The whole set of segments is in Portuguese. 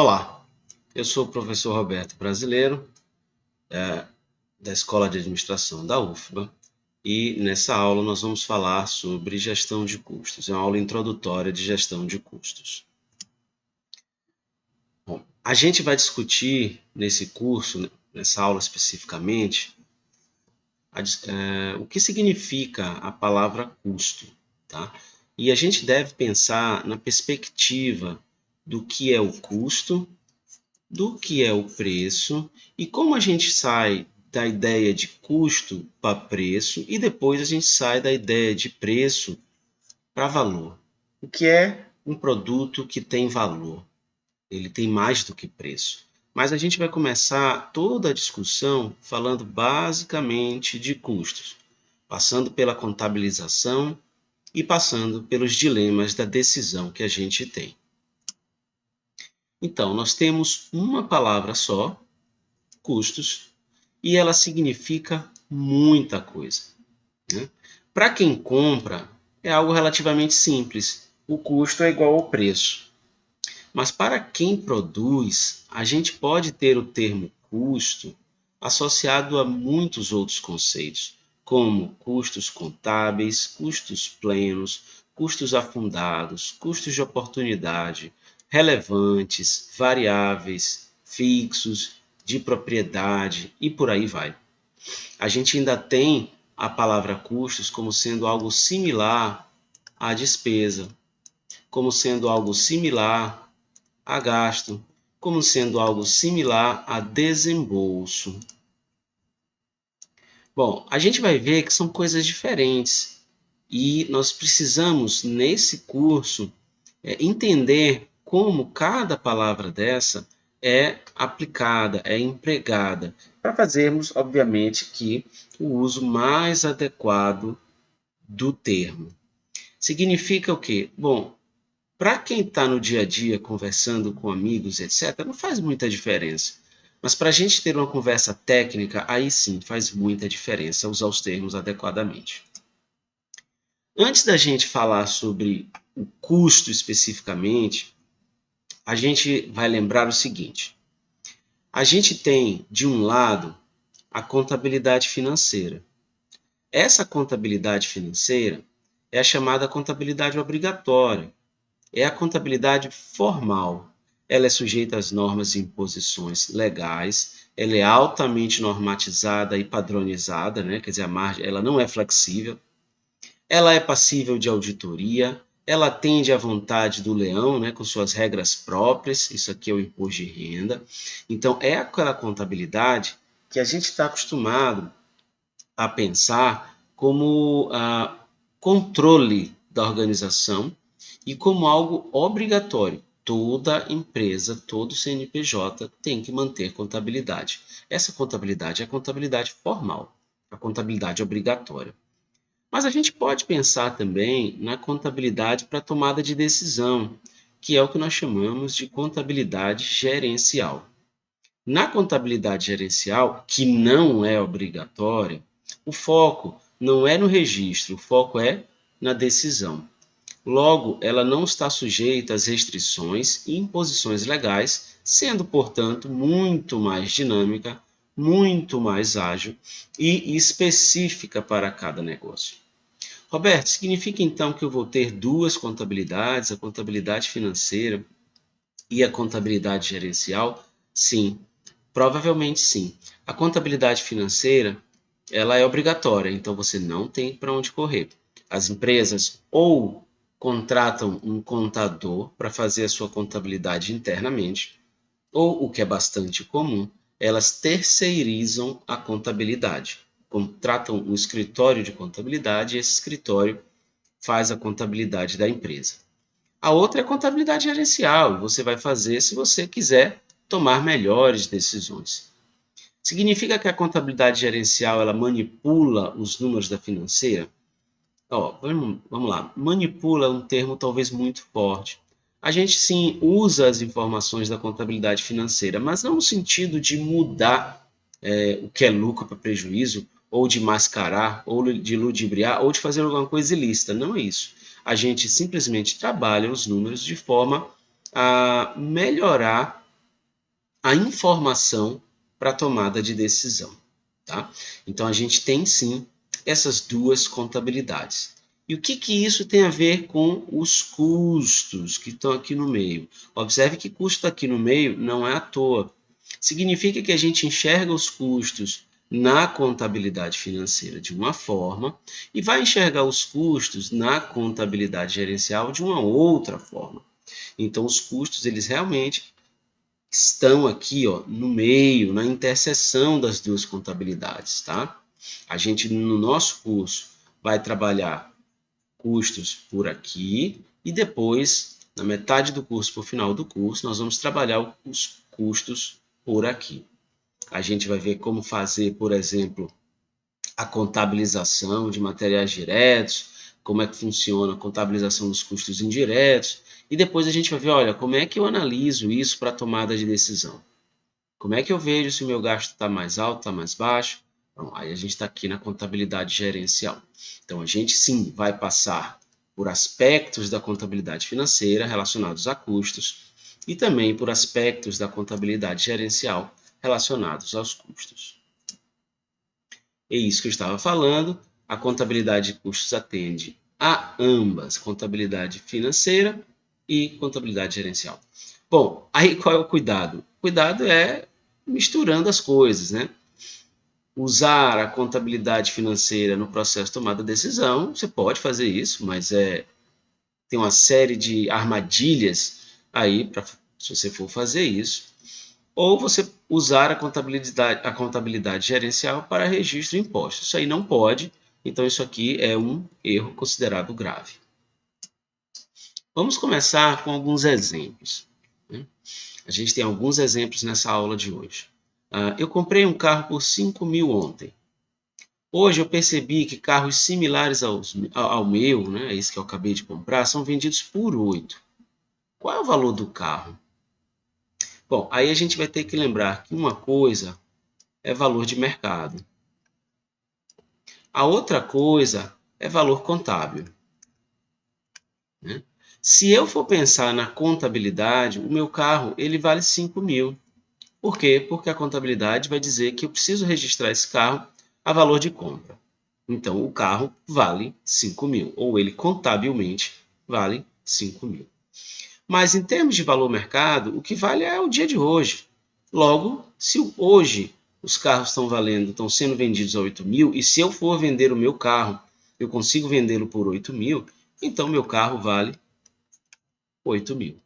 Olá, eu sou o professor Roberto Brasileiro, da Escola de Administração da UFBA, e nessa aula nós vamos falar sobre gestão de custos. É uma aula introdutória de gestão de custos. Bom, a gente vai discutir nesse curso, nessa aula especificamente, o que significa a palavra custo, tá? E a gente deve pensar na perspectiva do que é o custo, do que é o preço e como a gente sai da ideia de custo para preço e depois a gente sai da ideia de preço para valor. O que é um produto que tem valor? Ele tem mais do que preço. Mas a gente vai começar toda a discussão falando basicamente de custos, passando pela contabilização e passando pelos dilemas da decisão que a gente tem. Então, nós temos uma palavra só, custos, e ela significa muita coisa, né? Para quem compra, é algo relativamente simples. O custo é igual ao preço. Mas para quem produz, a gente pode ter o termo custo associado a muitos outros conceitos, como custos contábeis, custos plenos, custos afundados, custos de oportunidade, relevantes, variáveis, fixos, de propriedade e por aí vai. A gente ainda tem a palavra custos como sendo algo similar à despesa, como sendo algo similar a gasto, como sendo algo similar a desembolso. Bom, a gente vai ver que são coisas diferentes e nós precisamos, nesse curso, entender como cada palavra dessa é aplicada, é empregada, para fazermos, obviamente, que o uso mais adequado do termo. Significa o quê? Bom, para quem está no dia a dia conversando com amigos, etc., não faz muita diferença. Mas para a gente ter uma conversa técnica, aí sim faz muita diferença usar os termos adequadamente. Antes da gente falar sobre o custo especificamente, a gente vai lembrar o seguinte: a gente tem, de um lado, a contabilidade financeira. Essa contabilidade financeira é a chamada contabilidade obrigatória, é a contabilidade formal. Ela é sujeita às normas e imposições legais, ela é altamente normatizada e padronizada, né? Quer dizer, a margem, ela não é flexível, ela é passível de auditoria, ela atende à vontade do leão, né, com suas regras próprias, isso aqui é o imposto de renda. Então, é aquela contabilidade que a gente está acostumado a pensar como controle da organização e como algo obrigatório. Toda empresa, todo CNPJ tem que manter contabilidade. Essa contabilidade é a contabilidade formal, a contabilidade obrigatória. Mas a gente pode pensar também na contabilidade para tomada de decisão, que é o que nós chamamos de contabilidade gerencial. Na contabilidade gerencial, que não é obrigatória, o foco não é no registro, o foco é na decisão. Logo, ela não está sujeita às restrições e imposições legais, sendo, portanto, muito mais dinâmica, muito mais ágil e específica para cada negócio. Roberto, significa então que eu vou ter duas contabilidades, a contabilidade financeira e a contabilidade gerencial? Sim, provavelmente sim. A contabilidade financeira, ela é obrigatória, então você não tem para onde correr. As empresas ou contratam um contador para fazer a sua contabilidade internamente, ou, o que é bastante comum, elas terceirizam a contabilidade. Contratam um escritório de contabilidade e esse escritório faz a contabilidade da empresa. A outra é a contabilidade gerencial, você vai fazer se você quiser tomar melhores decisões. Significa que a contabilidade gerencial ela manipula os números da financeira? Vamos lá. Manipula é um termo talvez muito forte. A gente sim usa as informações da contabilidade financeira, mas não no sentido de mudar o que é lucro para prejuízo, ou de mascarar, ou de ludibriar, ou de fazer alguma coisa ilícita. Não é isso. A gente simplesmente trabalha os números de forma a melhorar a informação para a tomada de decisão. Tá? Então, a gente tem sim essas duas contabilidades. E o que isso tem a ver com os custos que estão aqui no meio? Observe que custo aqui no meio não é à toa. Significa que a gente enxerga os custos na contabilidade financeira de uma forma e vai enxergar os custos na contabilidade gerencial de uma outra forma. Então, os custos, eles realmente estão aqui, ó, no meio, na interseção das duas contabilidades, tá? A gente, no nosso curso, vai trabalhar custos por aqui e depois, na metade do curso, para o final do curso, nós vamos trabalhar os custos por aqui. A gente vai ver como fazer, por exemplo, a contabilização de materiais diretos, como é que funciona a contabilização dos custos indiretos, e depois a gente vai ver, olha, como é que eu analiso isso para a tomada de decisão. Como é que eu vejo se o meu gasto está mais alto, está mais baixo? Bom, aí a gente está aqui na contabilidade gerencial. Então, a gente sim vai passar por aspectos da contabilidade financeira relacionados a custos e também por aspectos da contabilidade gerencial relacionados aos custos. É isso que eu estava falando. A contabilidade de custos atende a ambas, contabilidade financeira e contabilidade gerencial. Bom, aí qual é o cuidado? O cuidado é misturando as coisas, né? Usar a contabilidade financeira no processo de tomada de decisão, você pode fazer isso, mas tem uma série de armadilhas aí para se você for fazer isso. Ou você usar a contabilidade gerencial para registro de impostos. Isso aí não pode, então isso aqui é um erro considerado grave. Vamos começar com alguns exemplos. Né? A gente tem alguns exemplos nessa aula de hoje. Eu comprei um carro por 5.000 ontem. Hoje eu percebi que carros similares ao meu, né, esse que eu acabei de comprar, são vendidos por 8. Qual é o valor do carro? Bom, aí a gente vai ter que lembrar que uma coisa é valor de mercado. A outra coisa é valor contábil. Né? Se eu for pensar na contabilidade, o meu carro ele vale 5.000. Por quê? Porque a contabilidade vai dizer que eu preciso registrar esse carro a valor de compra. Então, o carro vale 5.000, ou ele contabilmente vale 5.000. Mas em termos de valor mercado, o que vale é o dia de hoje. Logo, se hoje os carros estão sendo vendidos a 8.000, e se eu for vender o meu carro, eu consigo vendê-lo por 8.000, então meu carro vale 8.000.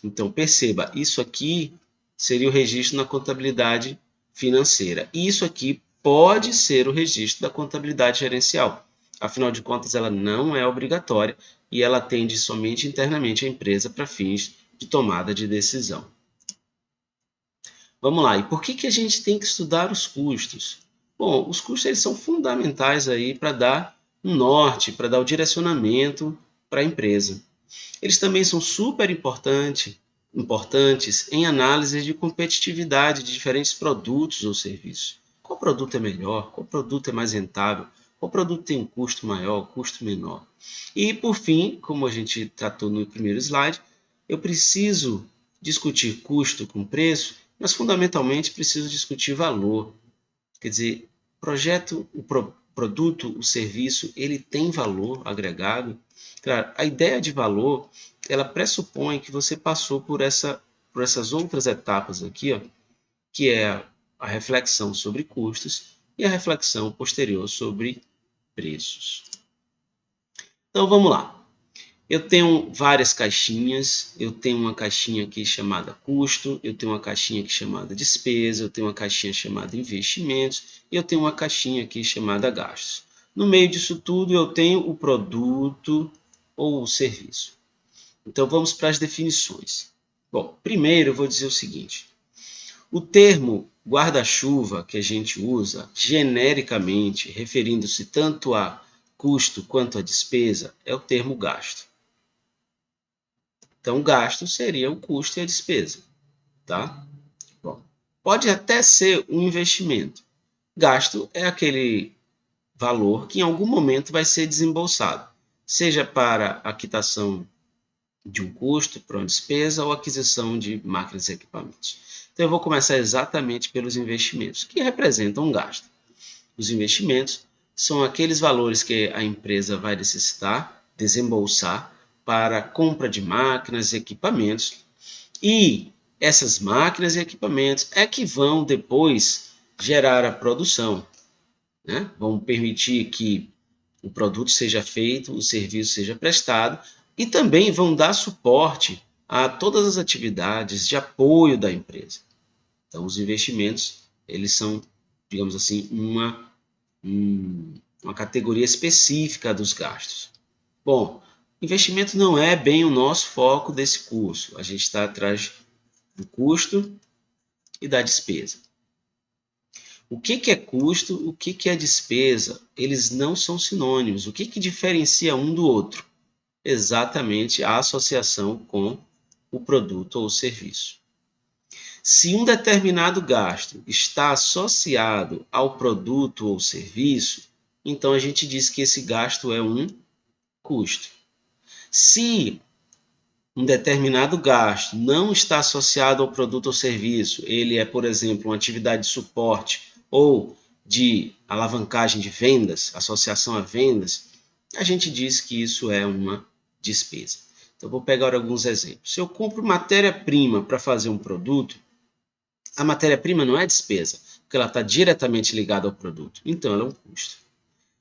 Então perceba, isso aqui seria o registro na contabilidade financeira. Isso aqui pode ser o registro da contabilidade gerencial. Afinal de contas, ela não é obrigatória e ela atende somente internamente a empresa para fins de tomada de decisão. Vamos lá, e por que a gente tem que estudar os custos? Bom, os custos eles são fundamentais aí para dar um norte, para dar o direcionamento para a empresa. Eles também são super importantes em análise de competitividade de diferentes produtos ou serviços. Qual produto é melhor? Qual produto é mais rentável? Qual produto tem um custo maior, custo menor? E, por fim, como a gente tratou no primeiro slide, eu preciso discutir custo com preço, mas fundamentalmente preciso discutir valor. Quer dizer, produto, o serviço, ele tem valor agregado. Claro, a ideia de valor, ela pressupõe que você passou por essas outras etapas aqui, ó, que é a reflexão sobre custos e a reflexão posterior sobre preços. Então vamos lá. Eu tenho várias caixinhas, eu tenho uma caixinha aqui chamada custo, eu tenho uma caixinha aqui chamada despesa, eu tenho uma caixinha chamada investimentos e eu tenho uma caixinha aqui chamada gastos. No meio disso tudo eu tenho o produto ou o serviço. Então vamos para as definições. Bom, primeiro eu vou dizer o seguinte: o termo guarda-chuva que a gente usa genericamente, referindo-se tanto a custo quanto a despesa, é o termo gasto. Então, gasto seria o custo e a despesa, tá? Bom, pode até ser um investimento. Gasto é aquele valor que em algum momento vai ser desembolsado, seja para a quitação de um custo, para uma despesa ou aquisição de máquinas e equipamentos. Então, eu vou começar exatamente pelos investimentos, que representam um gasto. Os investimentos são aqueles valores que a empresa vai necessitar, desembolsar, para a compra de máquinas e equipamentos. E essas máquinas e equipamentos é que vão depois gerar a produção, né? Vão permitir que o produto seja feito, o serviço seja prestado e também vão dar suporte a todas as atividades de apoio da empresa. Então, os investimentos, eles são, digamos assim, uma categoria específica dos gastos. Bom, investimento não é bem o nosso foco desse curso. A gente está atrás do custo e da despesa. O que é custo? O que é despesa? Eles não são sinônimos. O que diferencia um do outro? Exatamente a associação com o produto ou serviço. Se um determinado gasto está associado ao produto ou serviço, então a gente diz que esse gasto é um custo. Se um determinado gasto não está associado ao produto ou serviço, ele é, por exemplo, uma atividade de suporte ou de alavancagem de vendas, associação a vendas, a gente diz que isso é uma despesa. Então, vou pegar alguns exemplos. Se eu compro matéria-prima para fazer um produto, a matéria-prima não é despesa, porque ela está diretamente ligada ao produto. Então, ela é um custo.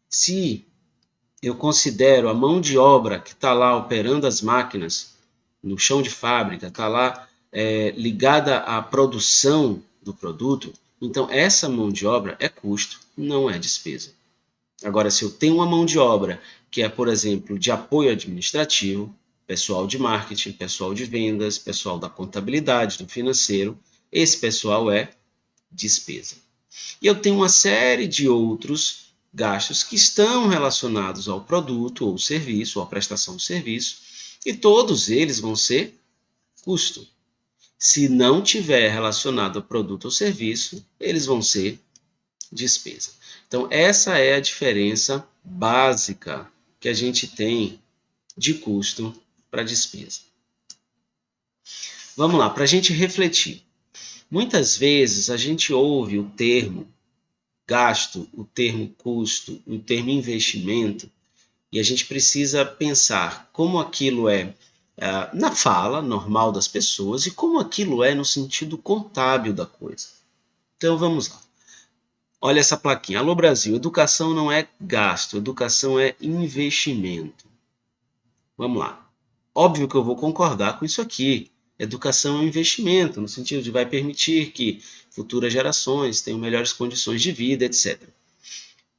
Se eu considero a mão de obra que está lá operando as máquinas no chão de fábrica, está lá ligada à produção do produto, então essa mão de obra é custo, não é despesa. Agora, se eu tenho uma mão de obra que é, por exemplo, de apoio administrativo, pessoal de marketing, pessoal de vendas, pessoal da contabilidade, do financeiro, esse pessoal é despesa. E eu tenho uma série de outros gastos que estão relacionados ao produto ou serviço, ou à prestação de serviço, e todos eles vão ser custo. Se não tiver relacionado ao produto ou serviço, eles vão ser despesa. Então, essa é a diferença básica que a gente tem de custo para despesa. Vamos lá, para a gente refletir. Muitas vezes a gente ouve o termo gasto, o termo custo, o termo investimento, e a gente precisa pensar como aquilo é na fala normal das pessoas e como aquilo é no sentido contábil da coisa. Então vamos lá. Olha essa plaquinha. Alô Brasil, educação não é gasto, educação é investimento. Vamos lá. Óbvio que eu vou concordar com isso aqui. Educação é um investimento, no sentido de vai permitir que futuras gerações tenham melhores condições de vida, etc.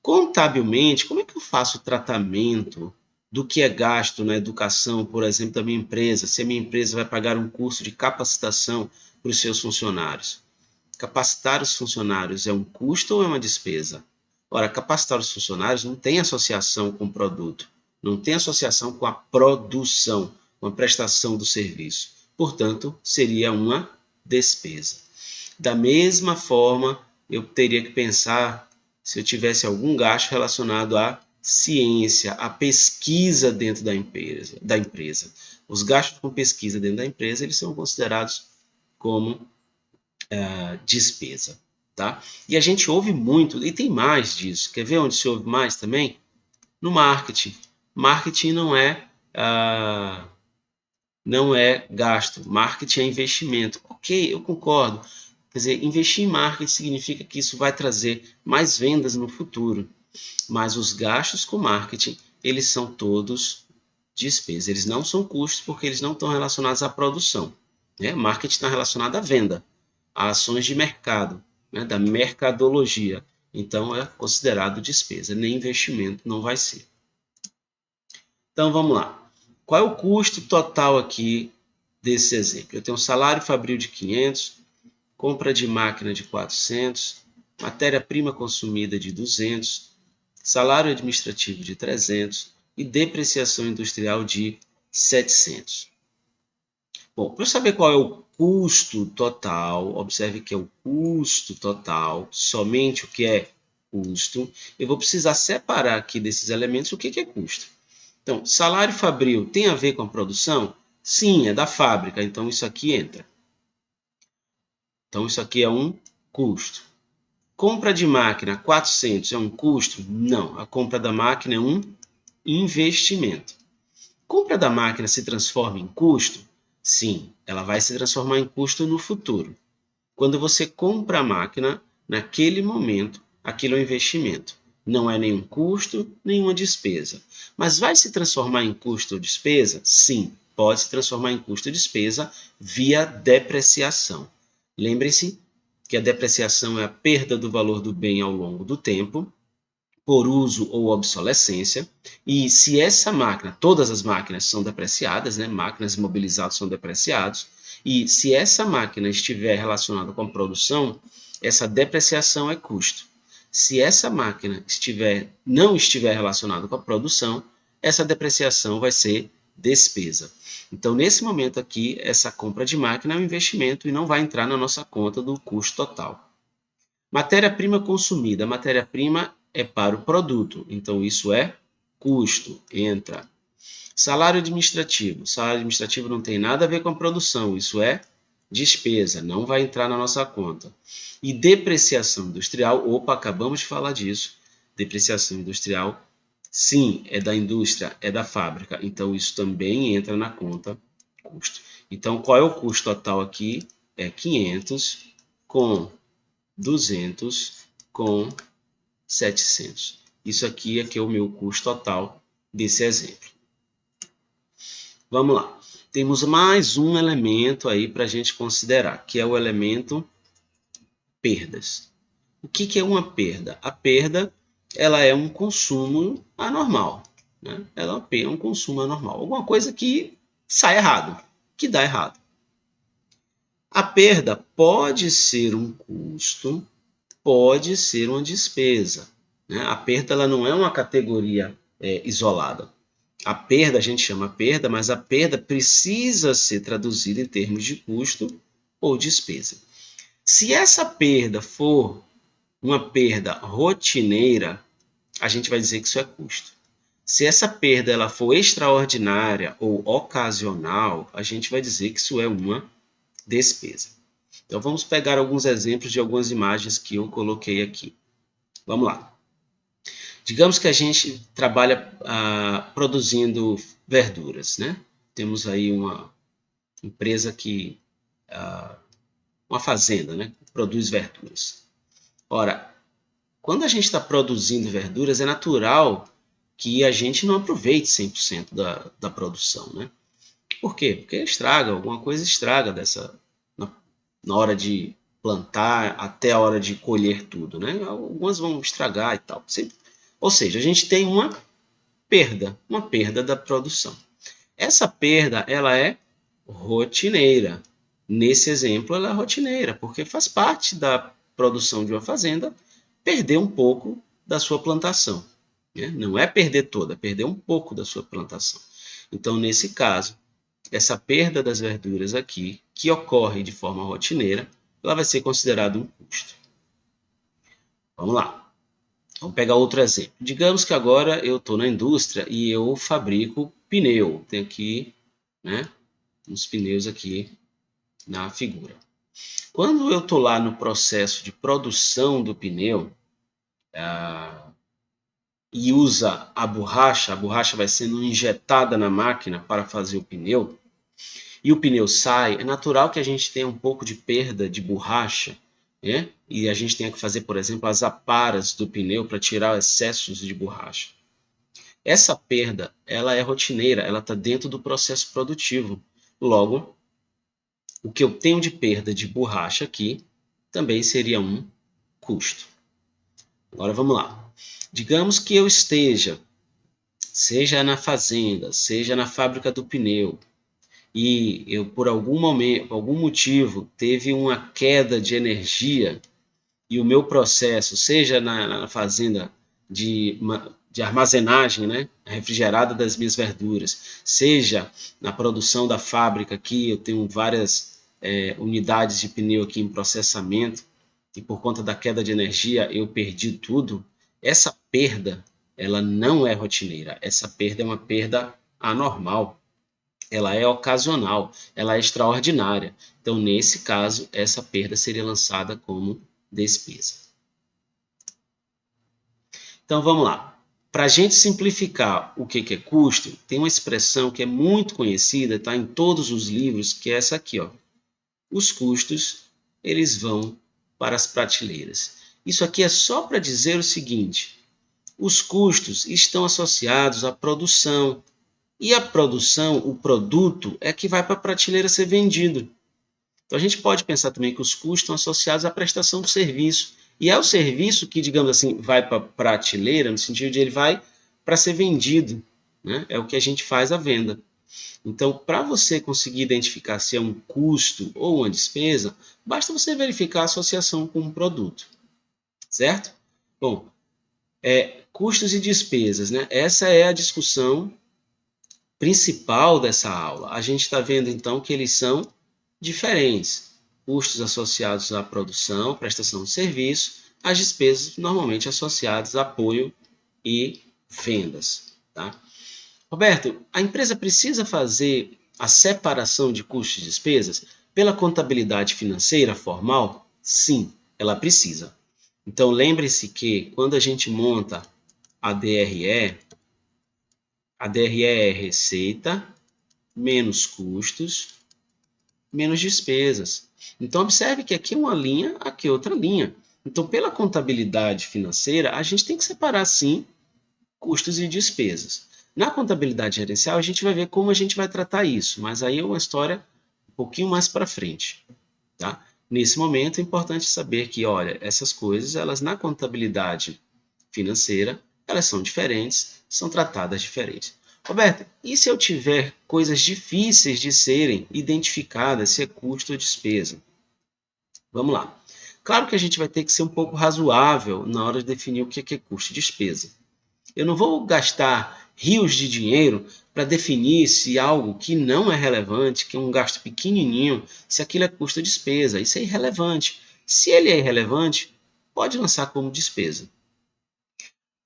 Contabilmente, como é que eu faço o tratamento do que é gasto na educação, por exemplo, da minha empresa? Se a minha empresa vai pagar um curso de capacitação para os seus funcionários. Capacitar os funcionários é um custo ou é uma despesa? Ora, capacitar os funcionários não tem associação com o produto, não tem associação com a produção, com a prestação do serviço. Portanto, seria uma despesa. Da mesma forma, eu teria que pensar se eu tivesse algum gasto relacionado à ciência, à pesquisa dentro da empresa. Os gastos com pesquisa dentro da empresa, eles são considerados como despesa, tá? E a gente ouve muito, e tem mais disso. Quer ver onde se ouve mais também? No marketing. Marketing não é gasto, marketing é investimento. Ok, eu concordo. Quer dizer, investir em marketing significa que isso vai trazer mais vendas no futuro. Mas os gastos com marketing, eles são todos despesas. Eles não são custos porque eles não estão relacionados à produção. Né? Marketing está relacionado à venda, a ações de mercado, né? Da mercadologia. Então, é considerado despesa, nem investimento não vai ser. Então, vamos lá. Qual é o custo total aqui desse exemplo? Eu tenho um salário fabril de 500, compra de máquina de 400, matéria-prima consumida de 200, salário administrativo de 300 e depreciação industrial de 700. Bom, para eu saber qual é o custo total, observe que é o custo total, somente o que é custo, eu vou precisar separar aqui desses elementos o que é custo. Então, salário fabril tem a ver com a produção? Sim, é da fábrica, então isso aqui entra. Então, isso aqui é um custo. Compra de máquina, 400, é um custo? Não, a compra da máquina é um investimento. Compra da máquina se transforma em custo? Sim, ela vai se transformar em custo no futuro. Quando você compra a máquina, naquele momento, aquilo é um investimento. Não é nenhum custo, nenhuma despesa. Mas vai se transformar em custo ou despesa? Sim, pode se transformar em custo ou despesa via depreciação. Lembre-se que a depreciação é a perda do valor do bem ao longo do tempo, por uso ou obsolescência, e se essa máquina, todas as máquinas são depreciadas, né? Máquinas imobilizadas são depreciados, e se essa máquina estiver relacionada com a produção, essa depreciação é custo. Se essa máquina não estiver relacionada com a produção, essa depreciação vai ser despesa. Então, nesse momento aqui, essa compra de máquina é um investimento e não vai entrar na nossa conta do custo total. Matéria-prima consumida. Matéria-prima é para o produto, então isso é custo, entra. Salário administrativo. Salário administrativo não tem nada a ver com a produção, isso é despesa, não vai entrar na nossa conta. E depreciação industrial, opa, acabamos de falar disso. Depreciação industrial, sim, é da indústria, é da fábrica, então isso também entra na conta custo. Então, qual é o custo total aqui? É 500 com 200 com 700. Isso aqui é que é o meu custo total desse exemplo. Vamos lá. Temos mais um elemento aí para a gente considerar, que é o elemento perdas. O que é uma perda? A perda ela é um consumo anormal. Né? Ela é um consumo anormal. Alguma coisa que sai errado, que dá errado. A perda pode ser um custo, pode ser uma despesa. Né? A perda ela não é uma categoria isolada. A perda a gente chama perda, mas a perda precisa ser traduzida em termos de custo ou despesa. Se essa perda for uma perda rotineira, a gente vai dizer que isso é custo. Se essa perda ela for extraordinária ou ocasional, a gente vai dizer que isso é uma despesa. Então vamos pegar alguns exemplos de algumas imagens que eu coloquei aqui. Vamos lá. Digamos que a gente trabalha produzindo verduras, né? Temos aí uma empresa que, uma fazenda, né? Que produz verduras. Ora, quando a gente está produzindo verduras, é natural que a gente não aproveite 100% da produção, né? Por quê? Porque estraga, alguma coisa estraga na hora de plantar até a hora de colher tudo, né? Algumas vão estragar e tal. Ou seja, a gente tem uma perda da produção. Essa perda, ela é rotineira. Nesse exemplo, ela é rotineira, porque faz parte da produção de uma fazenda perder um pouco da sua plantação. Né? Não é perder toda, é perder um pouco da sua plantação. Então, nesse caso, essa perda das verduras aqui, que ocorre de forma rotineira, ela vai ser considerada um custo. Vamos lá. Vamos pegar outro exemplo. Digamos que agora eu estou na indústria e eu fabrico pneu. Tem aqui, né, uns pneus aqui na figura. Quando eu estou lá no processo de produção do pneu e usa a borracha vai sendo injetada na máquina para fazer o pneu, e o pneu sai, é natural que a gente tenha um pouco de perda de borracha, né? E a gente tenha que fazer, por exemplo, as aparas do pneu para tirar excessos de borracha. Essa perda, ela é rotineira, ela está dentro do processo produtivo. Logo, o que eu tenho de perda de borracha aqui também seria um custo. Agora vamos lá. Digamos que eu esteja, seja na fazenda, seja na fábrica do pneu, e eu por algum momento, por algum motivo, teve uma queda de energia e o meu processo, seja na fazenda de armazenagem, né, refrigerada das minhas verduras, seja na produção da fábrica aqui, eu tenho várias unidades de pneu aqui em processamento e por conta da queda de energia eu perdi tudo. Essa perda, ela não é rotineira, essa perda é uma perda anormal. ela é ocasional, ela é extraordinária. Então, nesse caso, essa perda seria lançada como despesa. Então, vamos lá. Para a gente simplificar o que é custo, tem uma expressão que é muito conhecida, está em todos os livros, que é essa aqui, ó. Os custos, eles vão para as prateleiras. Isso aqui é só para dizer o seguinte: os custos estão associados à produção, e a produção, o produto, é que vai para a prateleira ser vendido. Então a gente pode pensar também que os custos estão associados à prestação do serviço. E é o serviço que, digamos assim, vai para a prateleira, no sentido de ele vai para ser vendido. Né? É o que a gente faz a venda. Então, para você conseguir identificar se é um custo ou uma despesa, basta você verificar a associação com um produto. Certo? Bom, custos e despesas, né? Essa é a discussão principal dessa aula. A gente está vendo então que eles são diferentes. Custos associados à produção, prestação de serviço, as despesas normalmente associadas a apoio e vendas. Tá? Roberto, a empresa precisa fazer a separação de custos e despesas pela contabilidade financeira formal? Sim, ela precisa. Então lembre-se que quando a gente monta a DRE, a DRE é receita menos custos menos despesas. Então, observe que aqui uma linha, aqui outra linha. Então, pela contabilidade financeira, a gente tem que separar, sim, custos e despesas. Na contabilidade gerencial, a gente vai ver como a gente vai tratar isso, mas aí é uma história um pouquinho mais para frente. Tá? Nesse momento, é importante saber que, olha, essas coisas, elas na contabilidade financeira, elas são diferentes, são tratadas diferentes. Roberto, e se eu tiver coisas difíceis de serem identificadas, se é custo ou despesa? Vamos lá. Claro que a gente vai ter que ser um pouco razoável na hora de definir o que é custo e despesa. Eu não vou gastar rios de dinheiro para definir se algo que não é relevante, que é um gasto pequenininho, se aquilo é custo ou despesa. Isso é irrelevante. Se ele é irrelevante, pode lançar como despesa.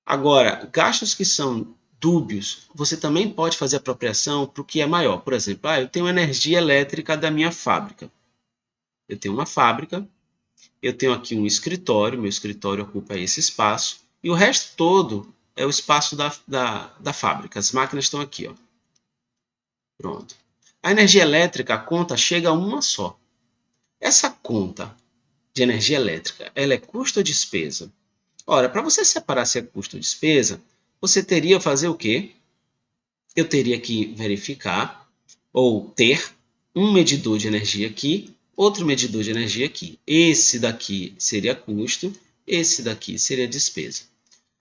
Agora, gastos que são dúbios, você também pode fazer apropriação para o que é maior. Por exemplo, eu tenho energia elétrica da minha fábrica. Eu tenho uma fábrica, eu tenho aqui um escritório, meu escritório ocupa esse espaço, e o resto todo é o espaço da fábrica. As máquinas estão aqui, ó. Pronto. A energia elétrica, a conta chega a uma só. Essa conta de energia elétrica, ela é custo ou despesa? Ora, para você separar se é custo ou despesa, você teria que fazer o quê? Eu teria que verificar ou ter um medidor de energia aqui, outro medidor de energia aqui. Esse daqui seria custo, esse daqui seria despesa.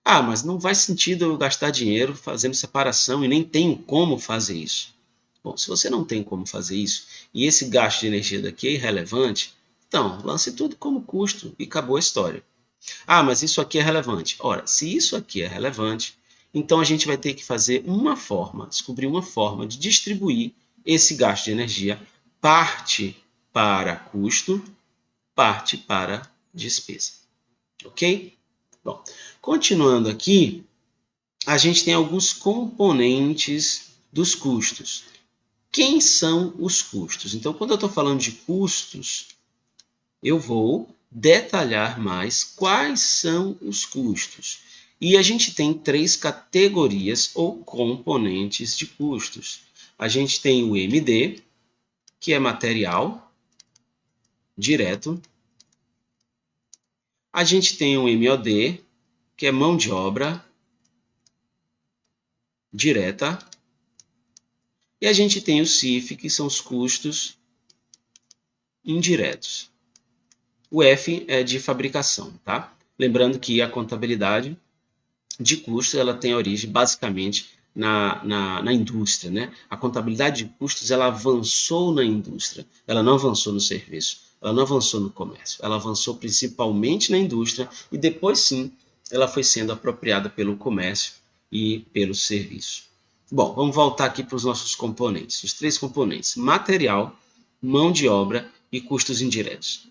Ah, mas não faz sentido eu gastar dinheiro fazendo separação e nem tenho como fazer isso. Bom, se você não tem como fazer isso e esse gasto de energia daqui é irrelevante, então lance tudo como custo e acabou a história. Ah, mas isso aqui é relevante. Ora, se isso aqui é relevante, então a gente vai ter que fazer uma forma, descobrir uma forma de distribuir esse gasto de energia, parte para custo, parte para despesa. Ok? Bom, continuando aqui, a gente tem alguns componentes dos custos. Quem são os custos? Então, quando eu estou falando de custos, eu vou detalhar mais quais são os custos. E a gente tem três categorias ou componentes de custos. A gente tem o MD, que é material direto. A gente tem o MOD, que é mão de obra direta. E a gente tem o CIF, que são os custos indiretos. O F é de fabricação, tá? Lembrando que a contabilidade de custos ela tem origem basicamente na indústria, né? A contabilidade de custos ela avançou na indústria, ela não avançou no serviço, ela não avançou no comércio, ela avançou principalmente na indústria e depois sim ela foi sendo apropriada pelo comércio e pelo serviço. Bom, vamos voltar aqui para os nossos componentes, os três componentes: material, mão de obra e custos indiretos.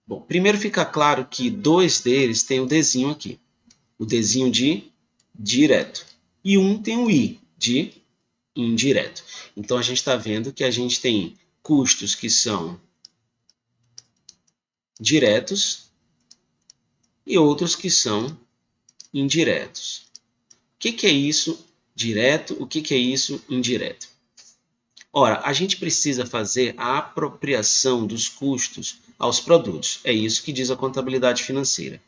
Bom, primeiro fica claro que dois deles têm o Dzinho aqui, o Dzinho de direto, e um tem o I de indireto. Então, a gente está vendo que a gente tem custos que são diretos e outros que são indiretos. O que é isso direto? O que é isso indireto? Ora, a gente precisa fazer a apropriação dos custos aos produtos. É isso que diz a contabilidade financeira.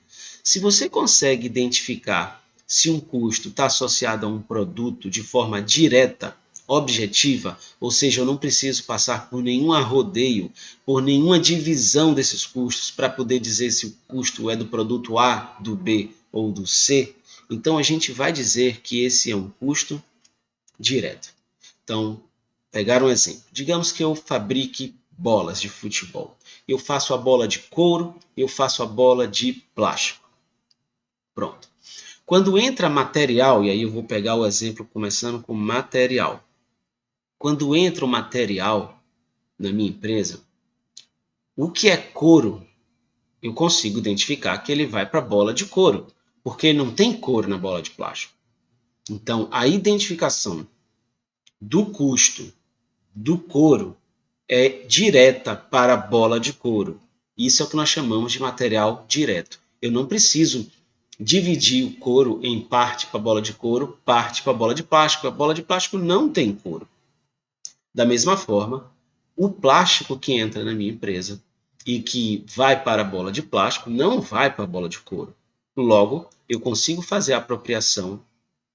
Se você consegue identificar se um custo está associado a um produto de forma direta, objetiva, ou seja, eu não preciso passar por nenhum arrodeio, por nenhuma divisão desses custos para poder dizer se o custo é do produto A, do B ou do C, então a gente vai dizer que esse é um custo direto. Então, pegar um exemplo. Digamos que eu fabrique bolas de futebol. Eu faço a bola de couro, eu faço a bola de plástico. Pronto. Quando entra material, e aí eu vou pegar o exemplo começando com material. Quando entra o material na minha empresa, o que é couro, eu consigo identificar que ele vai para a bola de couro, porque não tem couro na bola de plástico. Então, a identificação do custo do couro é direta para a bola de couro. Isso é o que nós chamamos de material direto. Eu não preciso dividir o couro em parte para a bola de couro, parte para a bola de plástico. A bola de plástico não tem couro. Da mesma forma, o plástico que entra na minha empresa e que vai para a bola de plástico não vai para a bola de couro. Logo, eu consigo fazer a apropriação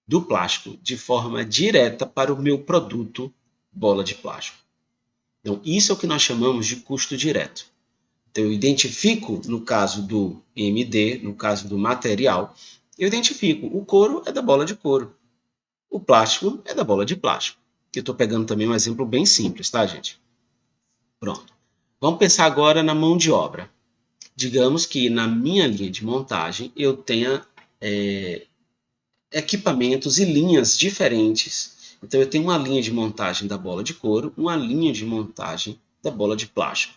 do plástico de forma direta para o meu produto bola de plástico. Então, isso é o que nós chamamos de custo direto. Então, eu identifico, no caso do MD, no caso do material, eu identifico o couro é da bola de couro, o plástico é da bola de plástico. Eu estou pegando também um exemplo bem simples, tá, gente? Pronto. Vamos pensar agora na mão de obra. Digamos que na minha linha de montagem eu tenha equipamentos e linhas diferentes. Então, eu tenho uma linha de montagem da bola de couro, uma linha de montagem da bola de plástico.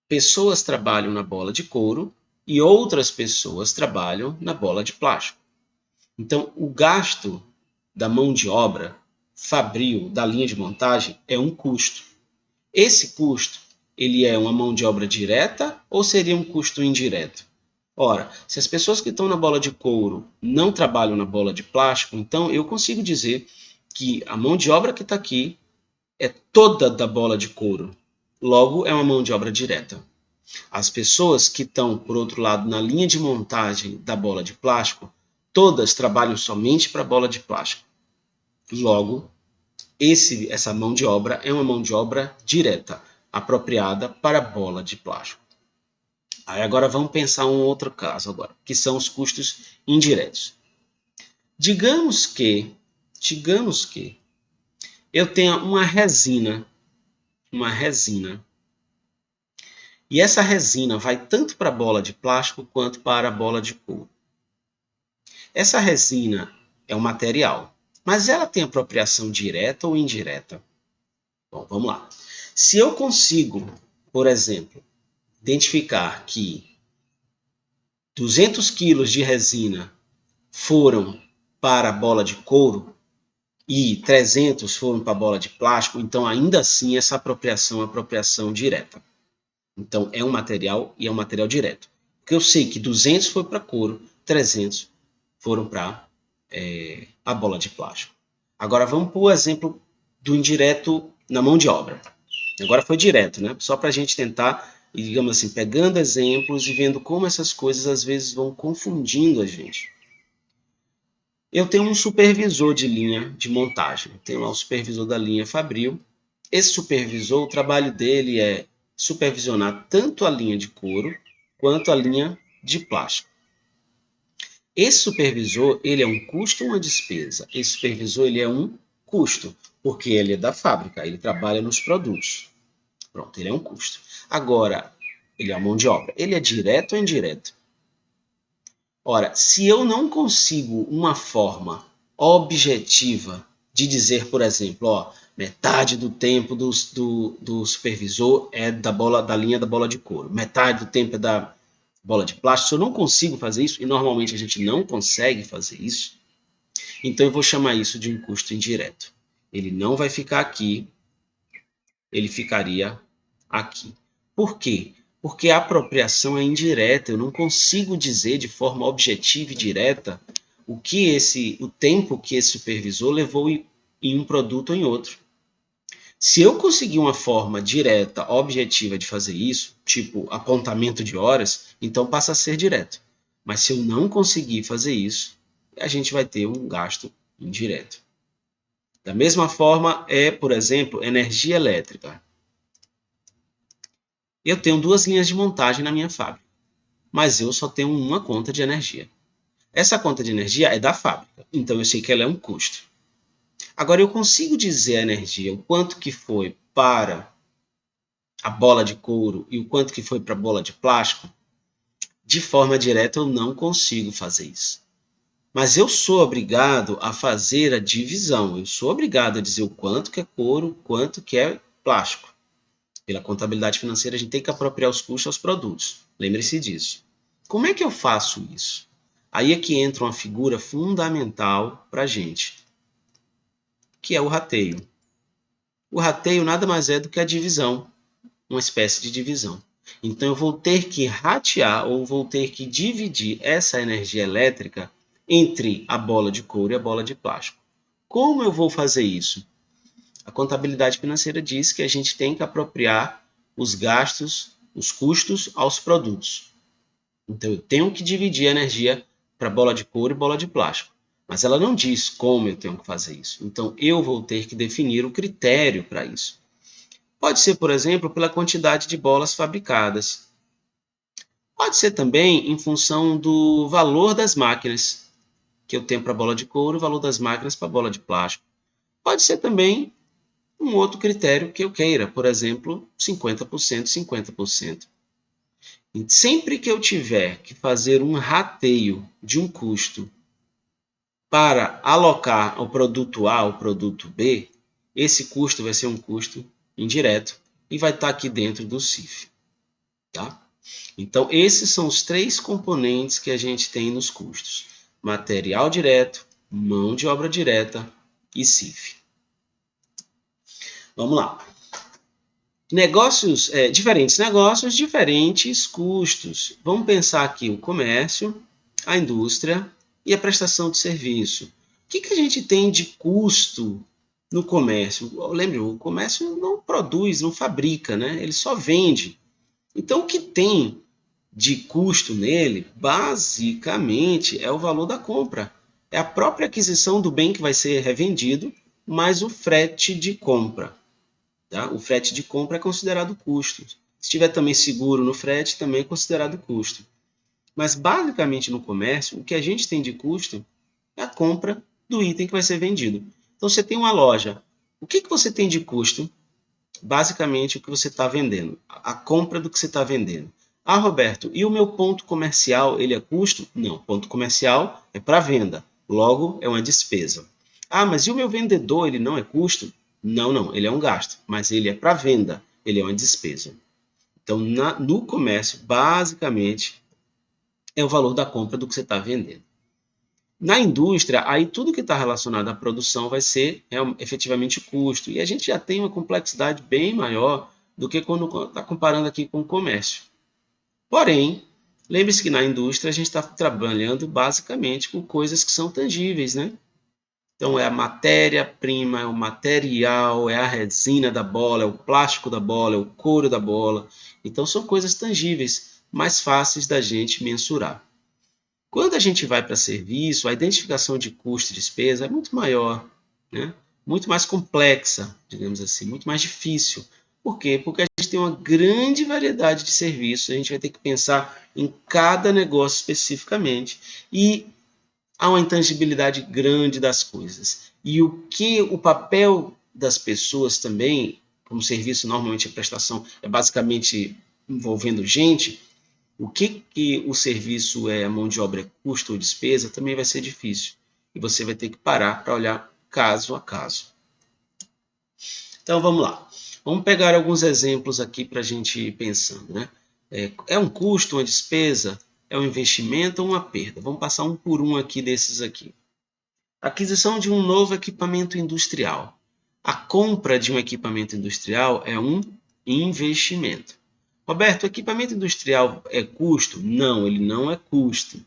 Pessoas trabalham na bola de couro e outras pessoas trabalham na bola de plástico. Então, o gasto da mão de obra fabril da linha de montagem é um custo. Esse custo, ele é uma mão de obra direta ou seria um custo indireto? Ora, se as pessoas que estão na bola de couro não trabalham na bola de plástico, então eu consigo dizer que a mão de obra que está aqui é toda da bola de couro. Logo, é uma mão de obra direta. As pessoas que estão, por outro lado, na linha de montagem da bola de plástico, todas trabalham somente para a bola de plástico. Logo, essa mão de obra é uma mão de obra direta, apropriada para a bola de plástico. Aí agora vamos pensar um outro caso agora, que são os custos indiretos. Digamos que eu tenha uma resina, e essa resina vai tanto para a bola de plástico quanto para a bola de couro. Essa resina é um material, mas ela tem apropriação direta ou indireta? Bom, vamos lá. Se eu consigo, por exemplo, identificar que 200 quilos de resina foram para a bola de couro e 300 foram para a bola de plástico, então ainda assim essa apropriação é apropriação direta. Então é um material e é um material direto. Porque eu sei que 200 foi para couro, 300 foram para a bola de plástico. Agora vamos para o exemplo do indireto na mão de obra. Agora foi direto, né? Só para a gente tentar, digamos assim, pegando exemplos e vendo como essas coisas às vezes vão confundindo a gente. Eu tenho um supervisor de linha de montagem. Tenho lá o supervisor da linha fabril. Esse supervisor, o trabalho dele é supervisionar tanto a linha de couro quanto a linha de plástico. Esse supervisor, ele é um custo ou uma despesa? Esse supervisor, ele é um custo, porque ele é da fábrica, ele trabalha nos produtos. Pronto, ele é um custo. Agora, ele é a mão de obra. Ele é direto ou indireto? Ora, se eu não consigo uma forma objetiva de dizer, por exemplo, ó, metade do tempo do supervisor é da linha da bola de couro, metade do tempo é da bola de plástico, se eu não consigo fazer isso, e normalmente a gente não consegue fazer isso, então eu vou chamar isso de um custo indireto. Ele não vai ficar aqui, ele ficaria aqui. Por quê? Porque a apropriação é indireta, eu não consigo dizer de forma objetiva e direta o tempo que esse supervisor levou em um produto ou em outro. Se eu conseguir uma forma direta, objetiva de fazer isso, tipo apontamento de horas, então passa a ser direto. Mas se eu não conseguir fazer isso, a gente vai ter um gasto indireto. Da mesma forma, por exemplo, energia elétrica. Eu tenho 2 linhas de montagem na minha fábrica, mas eu só tenho uma conta de energia. Essa conta de energia é da fábrica, então eu sei que ela é um custo. Agora eu consigo dizer a energia, o quanto que foi para a bola de couro e o quanto que foi para a bola de plástico? De forma direta eu não consigo fazer isso. Mas eu sou obrigado a fazer a divisão, eu sou obrigado a dizer o quanto que é couro, o quanto que é plástico. Pela contabilidade financeira, a gente tem que apropriar os custos aos produtos. Lembre-se disso. Como é que eu faço isso? Aí é que entra uma figura fundamental para a gente, que é o rateio. O rateio nada mais é do que a divisão, uma espécie de divisão. Então, eu vou ter que ratear ou vou ter que dividir essa energia elétrica entre a bola de couro e a bola de plástico. Como eu vou fazer isso? A contabilidade financeira diz que a gente tem que apropriar os gastos, os custos aos produtos. Então, eu tenho que dividir a energia para bola de couro e bola de plástico. Mas ela não diz como eu tenho que fazer isso. Então, eu vou ter que definir o critério para isso. Pode ser, por exemplo, pela quantidade de bolas fabricadas. Pode ser também em função do valor das máquinas, que eu tenho para a bola de couro e o valor das máquinas para a bola de plástico. Pode ser também um outro critério que eu queira, por exemplo, 50%, 50%. E sempre que eu tiver que fazer um rateio de um custo para alocar ao produto A ao produto B, esse custo vai ser um custo indireto e vai estar aqui dentro do CIF. Tá? Então, esses são os 3 componentes que a gente tem nos custos: material direto, mão de obra direta e CIF. Vamos lá. Diferentes negócios, diferentes custos. Vamos pensar aqui o comércio, a indústria e a prestação de serviço. O que a gente tem de custo no comércio? Lembre, o comércio não produz, não fabrica, né? Ele só vende. Então, o que tem de custo nele, basicamente, é o valor da compra. É a própria aquisição do bem que vai ser revendido, mais o frete de compra. Tá? O frete de compra é considerado custo. Se tiver também seguro no frete, também é considerado custo. Mas, basicamente, no comércio, o que a gente tem de custo é a compra do item que vai ser vendido. Então, você tem uma loja. O que você tem de custo? Basicamente, o que você está vendendo. A compra do que você está vendendo. Ah, Roberto, e o meu ponto comercial, ele é custo? Não, ponto comercial é para venda. Logo, é uma despesa. Ah, mas e o meu vendedor, ele não é custo? Não, ele é um gasto, mas ele é para venda, ele é uma despesa. Então, no comércio, basicamente, é o valor da compra do que você está vendendo. Na indústria, aí tudo que está relacionado à produção vai ser efetivamente custo. E a gente já tem uma complexidade bem maior do que quando está comparando aqui com o comércio. Porém, lembre-se que na indústria a gente está trabalhando basicamente com coisas que são tangíveis, né? Então, é a matéria-prima, é o material, é a resina da bola, é o plástico da bola, é o couro da bola. Então, são coisas tangíveis, mais fáceis da gente mensurar. Quando a gente vai para serviço, a identificação de custo e despesa é muito maior, né? Muito mais complexa, digamos assim, muito mais difícil. Por quê? Porque a gente tem uma grande variedade de serviços, a gente vai ter que pensar em cada negócio especificamente e há uma intangibilidade grande das coisas. E o papel das pessoas também, como serviço normalmente a prestação é basicamente envolvendo gente, o que o serviço é, a mão de obra é custo ou despesa, também vai ser difícil. E você vai ter que parar para olhar caso a caso. Então vamos lá. Vamos pegar alguns exemplos aqui para a gente ir pensando. Né? É um custo, uma despesa? É um investimento ou uma perda? Vamos passar um por um aqui desses aqui. Aquisição de um novo equipamento industrial. A compra de um equipamento industrial é um investimento. Roberto, o equipamento industrial é custo? Não, ele não é custo.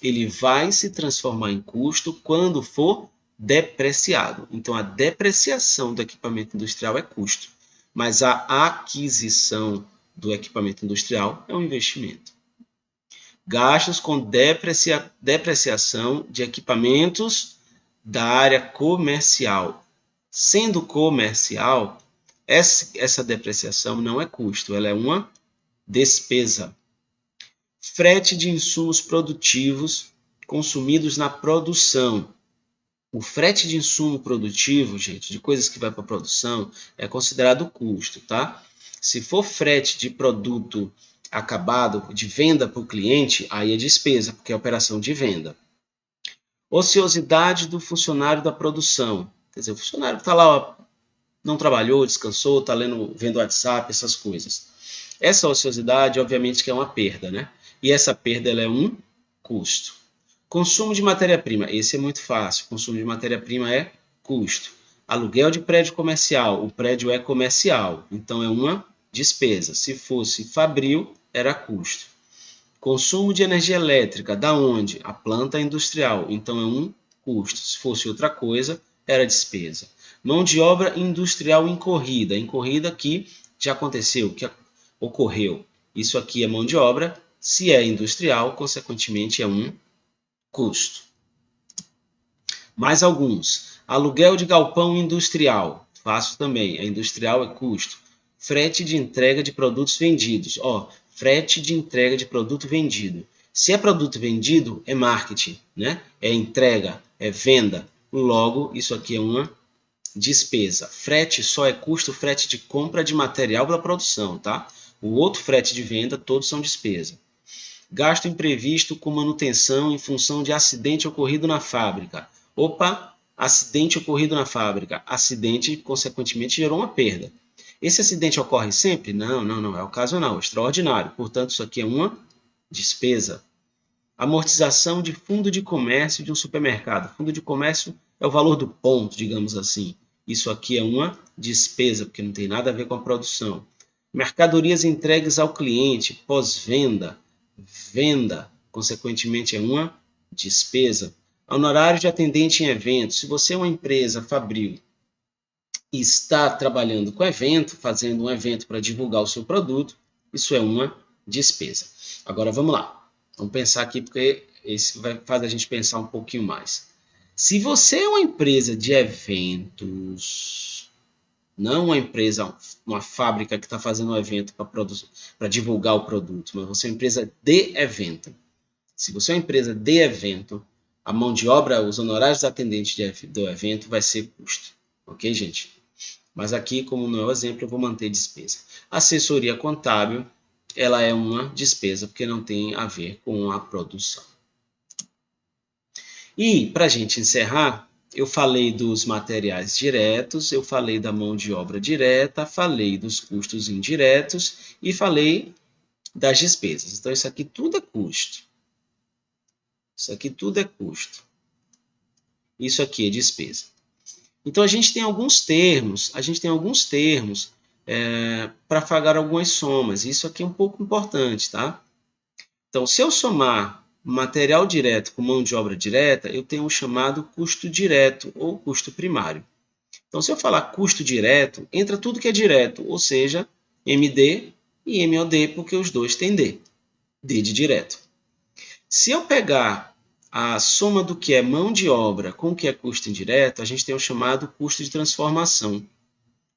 Ele vai se transformar em custo quando for depreciado. Então, a depreciação do equipamento industrial é custo, mas a aquisição do equipamento industrial é um investimento. Gastos com depreciação de equipamentos da área comercial. Sendo comercial, essa depreciação não é custo, ela é uma despesa. Frete de insumos produtivos consumidos na produção. O frete de insumo produtivo, gente, de coisas que vai para a produção, é considerado custo, tá? Se for frete de produto acabado, de venda para o cliente, aí é despesa, porque é operação de venda. Ociosidade do funcionário da produção. Quer dizer, o funcionário que está lá, ó, não trabalhou, descansou, está vendo WhatsApp, essas coisas. Essa ociosidade, obviamente, que é uma perda, né? E essa perda ela é um custo. Consumo de matéria-prima, esse é muito fácil. Consumo de matéria-prima é custo. Aluguel de prédio comercial, o prédio é comercial, então é uma despesa. Se fosse fabril, era custo. Consumo de energia elétrica, da onde? A planta industrial, então é um custo. Se fosse outra coisa, era despesa. Mão de obra industrial incorrida, incorrida que já aconteceu, que ocorreu. Isso aqui é mão de obra, se é industrial, consequentemente é um custo. Mais alguns. Aluguel de galpão industrial. Fácil também. É industrial, é custo. Frete de entrega de produtos vendidos. Ó, frete de entrega de produto vendido. Se é produto vendido, é marketing, né? É entrega, é venda. Logo, isso aqui é uma despesa. Frete só é custo, frete de compra de material para produção, tá? O outro frete de venda, todos são despesa. Gasto imprevisto com manutenção em função de acidente ocorrido na fábrica. Opa, acidente ocorrido na fábrica. Acidente, consequentemente, gerou uma perda. Esse acidente ocorre sempre? Não, não, não. É ocasional, extraordinário. Portanto, isso aqui é uma despesa. Amortização de fundo de comércio de um supermercado. Fundo de comércio é o valor do ponto, digamos assim. Isso aqui é uma despesa, porque não tem nada a ver com a produção. Mercadorias entregues ao cliente, pós-venda, venda, consequentemente é uma despesa. Honorário de atendente em evento. Se você é uma empresa fabril e está trabalhando com evento, fazendo um evento para divulgar o seu produto, isso é uma despesa. Agora vamos lá. Vamos pensar aqui porque esse vai fazer a gente pensar um pouquinho mais. Se você é uma empresa de eventos, não uma empresa, uma fábrica que está fazendo um evento para divulgar o produto, mas você é uma empresa de evento. Se você é uma empresa de evento, a mão de obra, os honorários dos atendentes do evento vai ser custo. Ok, gente? Mas aqui, como no meu exemplo, eu vou manter despesa. Assessoria contábil, ela é uma despesa, porque não tem a ver com a produção. E, para a gente encerrar, eu falei dos materiais diretos, eu falei da mão de obra direta, falei dos custos indiretos e falei das despesas. Então, isso aqui tudo é custo. Isso aqui tudo é custo. Isso aqui é despesa. Então, a gente tem alguns termos, para pagar algumas somas. Isso aqui é um pouco importante, tá? Então, se eu somar material direto com mão de obra direta, eu tenho o chamado custo direto ou custo primário. Então, se eu falar custo direto, entra tudo que é direto, ou seja, MD e MOD, porque os dois têm D. D de direto. Se eu pegar a soma do que é mão de obra com o que é custo indireto, a gente tem o chamado custo de transformação.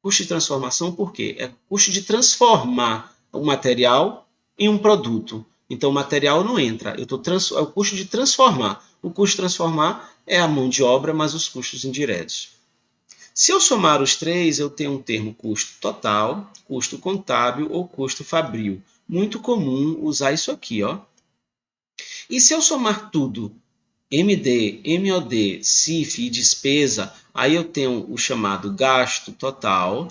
Custo de transformação por quê? É custo de transformar o material em um produto. Então, o material não entra. É o custo de transformar. O custo de transformar é a mão de obra, mais os custos indiretos. Se eu somar os três, eu tenho um termo custo total, custo contábil ou custo fabril. Muito comum usar isso aqui, ó. E se eu somar tudo, MD, MOD, CIF e despesa, aí eu tenho o chamado gasto total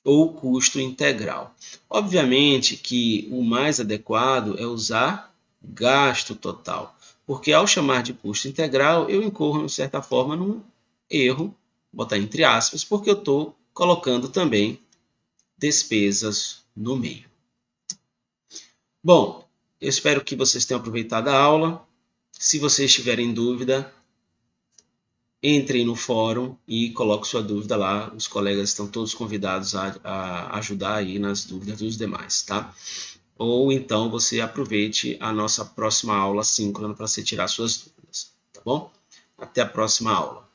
ou custo integral. Obviamente que o mais adequado é usar gasto total, porque ao chamar de custo integral, eu incorro, de certa forma, num erro, botar entre aspas, porque eu estou colocando também despesas no meio. Bom, eu espero que vocês tenham aproveitado a aula. Se vocês tiverem dúvida, entrem no fórum e coloquem sua dúvida lá. Os colegas estão todos convidados a ajudar aí nas dúvidas dos demais, tá? Ou então você aproveite a nossa próxima aula síncrona para você tirar suas dúvidas, tá bom? Até a próxima aula.